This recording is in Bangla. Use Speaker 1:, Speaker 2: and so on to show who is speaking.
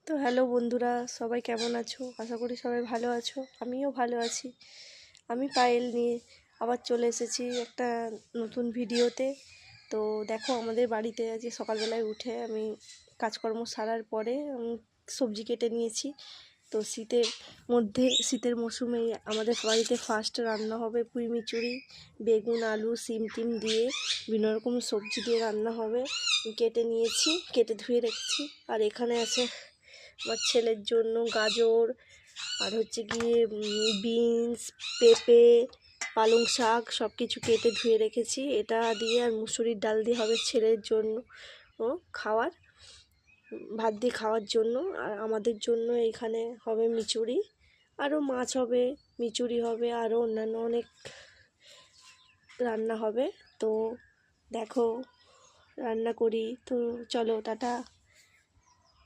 Speaker 1: তো হ্যালো বন্ধুরা, সবাই কেমন আছো? আশা করি সবাই ভালো আছো। আমিও ভালো আছি। আমি পায়েল নিয়ে আবার চলে এসেছি একটা নতুন ভিডিওতে। তো দেখো, আমাদের বাড়িতে আজকে সকালবেলায় উঠে আমি কাজকর্ম সারার পরে সবজি কেটে নিয়েছি। তো শীতের মরশুমে আমাদের বাড়িতে ফার্স্ট রান্না হবে পুঁই মিচুরি, বেগুন, আলু, সিম টিম দিয়ে বিভিন্ন রকম সবজি দিয়ে রান্না হবে। কেটে নিয়েছি, কেটে ধুয়ে রেখেছি। আর এখানে আছে আমার ছেলের জন্য গাজর, আর হচ্ছে গিয়ে বিনস, পেঁপে, পালং শাক সব কিছু কেটে ধুয়ে রেখেছি। এটা দিয়ে আর মুসুরির ডাল দিয়ে হবে ছেলের জন্য খাওয়ার, ভাত দিয়ে খাওয়ার জন্য। আর আমাদের জন্য এখানে হবে মিচুরি, আরও মাছ হবে, মিচুরি হবে, আরও অন্যান্য অনেক রান্না হবে। তো দেখো রান্না করি। তো চলো, টাটা।